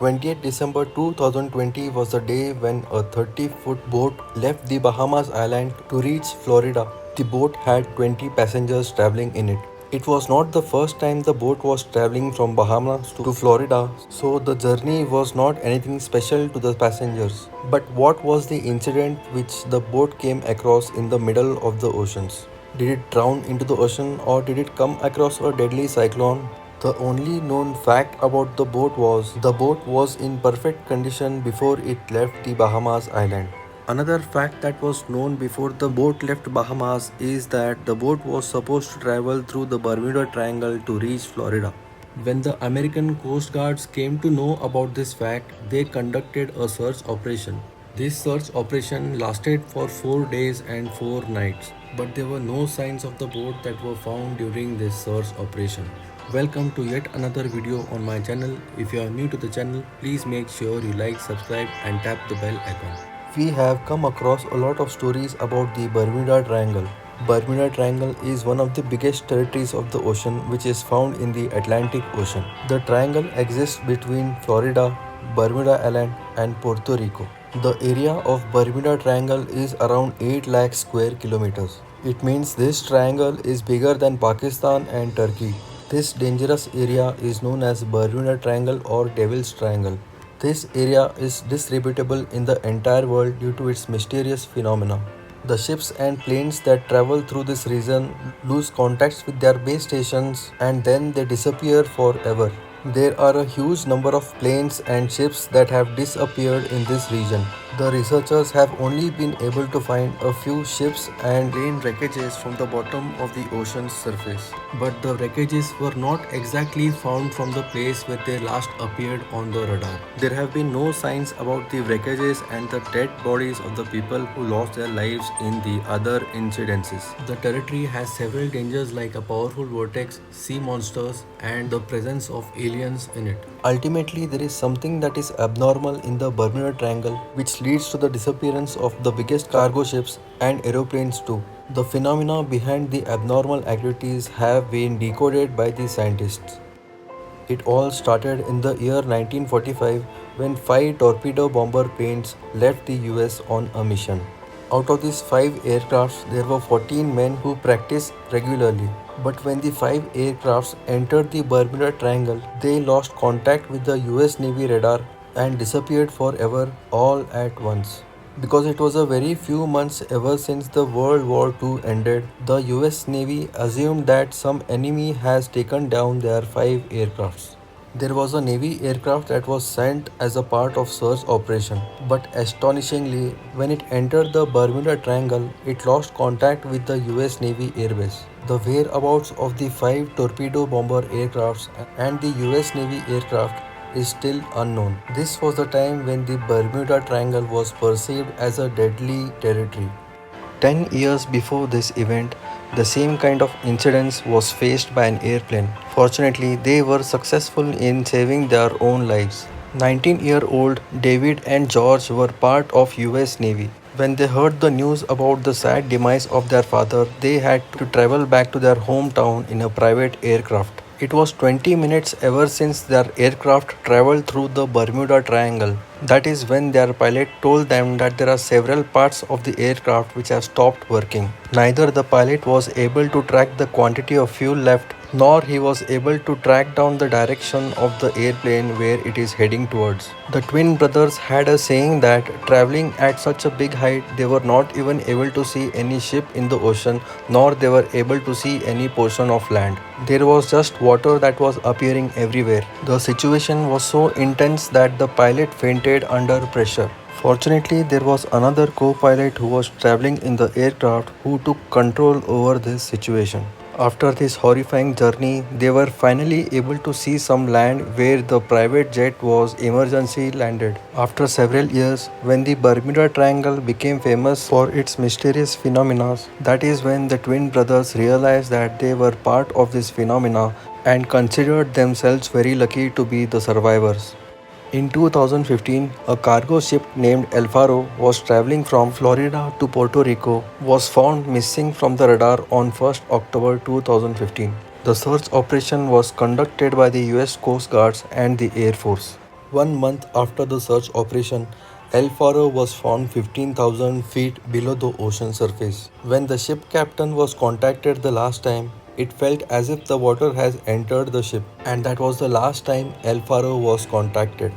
20th December 2020 was the day when a 30-foot boat left the Bahamas island to reach Florida. The boat had 20 passengers traveling in it. It was not the first time the boat was traveling from Bahamas to Florida, so the journey was not anything special to the passengers. But what was the incident which the boat came across in the middle of the oceans? Did it drown into the ocean or did it come across a deadly cyclone? The only known fact about the boat was in perfect condition before it left the Bahamas island. Another fact that was known before the boat left Bahamas is that the boat was supposed to travel through the Bermuda Triangle to reach Florida. When the American Coast Guards came to know about this fact, they conducted a search operation. This search operation lasted for 4 days and 4 nights, but there were no signs of the boat that were found during this search operation. Welcome to yet another video on my channel. If you are new to the channel, please make sure you like, subscribe and tap the bell icon. We have come across a lot of stories about the Bermuda Triangle. Bermuda Triangle is one of the biggest territories of the ocean which is found in the Atlantic Ocean. The triangle exists between Florida, Bermuda Island and Puerto Rico. The area of Bermuda Triangle is around 8 lakh square kilometers. It means this triangle is bigger than Pakistan and Turkey. This dangerous area is known as Bermuda Triangle or Devil's Triangle. This area is disreputable in the entire world due to its mysterious phenomena. The ships and planes that travel through this region lose contacts with their base stations and then they disappear forever. There are a huge number of planes and ships that have disappeared in this region. The researchers have only been able to find a few ships and plane wreckages from the bottom of the ocean's surface. But the wreckages were not exactly found from the place where they last appeared on the radar. There have been no signs about the wreckages and the dead bodies of the people who lost their lives in the other incidences. The territory has several dangers like a powerful vortex, sea monsters, and the presence of aliens in it. Ultimately, there is something that is abnormal in the Bermuda Triangle which leads to the disappearance of the biggest cargo ships and aeroplanes too. The phenomena behind the abnormal activities have been decoded by the scientists. It all started in the year 1945 when 5 torpedo bomber planes left the US on a mission. Out of these 5 aircrafts, there were 14 men who practiced regularly. But when the 5 aircrafts entered the Bermuda Triangle, they lost contact with the US Navy radar and disappeared forever all at once. Because it was a very few months ever since the World War II ended, the US Navy assumed that some enemy has taken down their 5 aircrafts. There was a Navy aircraft that was sent as a part of search operation, but astonishingly, when it entered the Bermuda Triangle, it lost contact with the US Navy airbase. The whereabouts of the 5 torpedo bomber aircrafts and the US Navy aircraft is still unknown. This was the time when the Bermuda Triangle was perceived as a deadly territory. 10 years before this event, the same kind of incidents was faced by an airplane. Fortunately, they were successful in saving their own lives. 19-year-old David and George were part of US Navy. When they heard the news about the sad demise of their father, they had to travel back to their hometown in a private aircraft. It was 20 minutes ever since their aircraft traveled through the Bermuda Triangle. That is when their pilot told them that there are several parts of the aircraft which have stopped working. Neither the pilot was able to track the quantity of fuel left, nor he was able to track down the direction of the airplane where it is heading towards. The twin brothers had a saying that traveling at such a big height, they were not even able to see any ship in the ocean, nor they were able to see any portion of land. There was just water that was appearing everywhere. The situation was so intense that the pilot fainted under pressure. Fortunately, there was another co-pilot who was traveling in the aircraft who took control over this situation. After this horrifying journey, they were finally able to see some land where the private jet was emergency landed. After several years, when the Bermuda Triangle became famous for its mysterious phenomena, that is when the twin brothers realized that they were part of this phenomena and considered themselves very lucky to be the survivors. In 2015, a cargo ship named El Faro was traveling from Florida to Puerto Rico was found missing from the radar on 1st October 2015. The search operation was conducted by the US Coast Guards and the Air Force. 1 month after the search operation, El Faro was found 15,000 feet below the ocean surface. When the ship captain was contacted the last time, it felt as if the water has entered the ship, and that was the last time El Faro was contacted.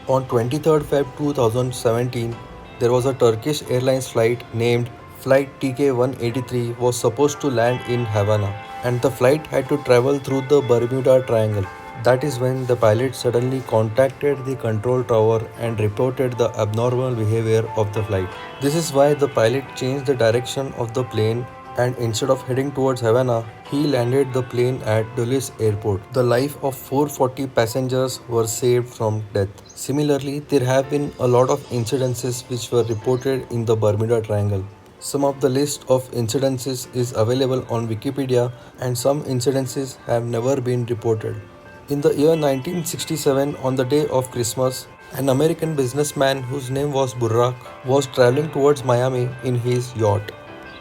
On 23rd Feb 2017, there was a Turkish Airlines flight named Flight TK-183 was supposed to land in Havana, and the flight had to travel through the Bermuda Triangle. That is when the pilot suddenly contacted the control tower and reported the abnormal behavior of the flight. This is why the pilot changed the direction of the plane, and instead of heading towards Havana, he landed the plane at Dulles Airport. The life of 440 passengers were saved from death. Similarly, there have been a lot of incidences which were reported in the Bermuda Triangle. Some of the list of incidences is available on Wikipedia, and some incidences have never been reported. In the year 1967, on the day of Christmas, an American businessman whose name was Burrak was traveling towards Miami in his yacht.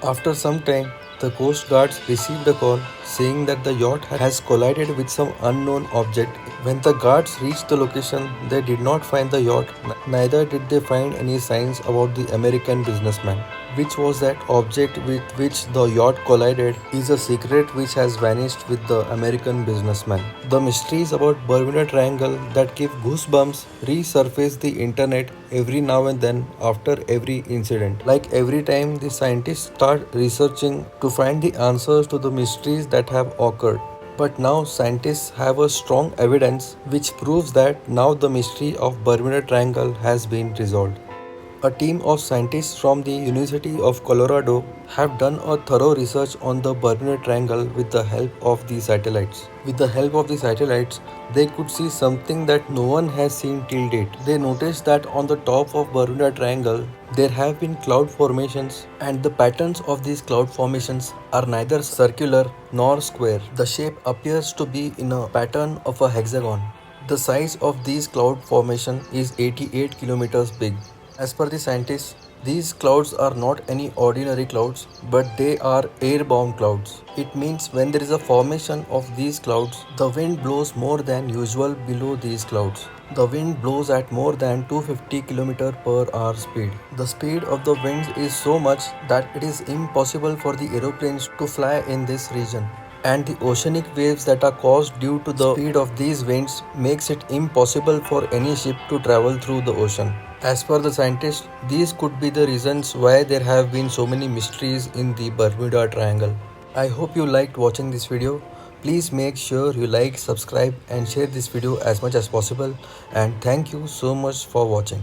After some time, the Coast Guards received a call saying that the yacht has collided with some unknown object. When the guards reached the location, they did not find the yacht, neither did they find any signs about the American businessman. Which was that object with which the yacht collided is a secret which has vanished with the American businessman. The mysteries about Bermuda Triangle that give goosebumps resurface the internet every now and then after every incident. Like every time the scientists start researching to find the answers to the mysteries that have occurred. But now scientists have a strong evidence which proves that now the mystery of Bermuda Triangle has been resolved. A team of scientists from the University of Colorado have done a thorough research on the Bermuda Triangle with the help of the satellites. With the help of the satellites, they could see something that no one has seen till date. They noticed that on the top of Bermuda Triangle, there have been cloud formations, and the patterns of these cloud formations are neither circular nor square. The shape appears to be in a pattern of a hexagon. The size of these cloud formation is 88 kilometers big. As per the scientists, these clouds are not any ordinary clouds, but they are airborne clouds. It means when there is a formation of these clouds, the wind blows more than usual below these clouds. The wind blows at more than 250 km per hour speed. The speed of the winds is so much that it is impossible for the aeroplanes to fly in this region. And the oceanic waves that are caused due to the speed of these winds makes it impossible for any ship to travel through the ocean. As per the scientists, these could be the reasons why there have been so many mysteries in the Bermuda Triangle. I hope you liked watching this video. Please make sure you like, subscribe and share this video as much as possible, and thank you so much for watching.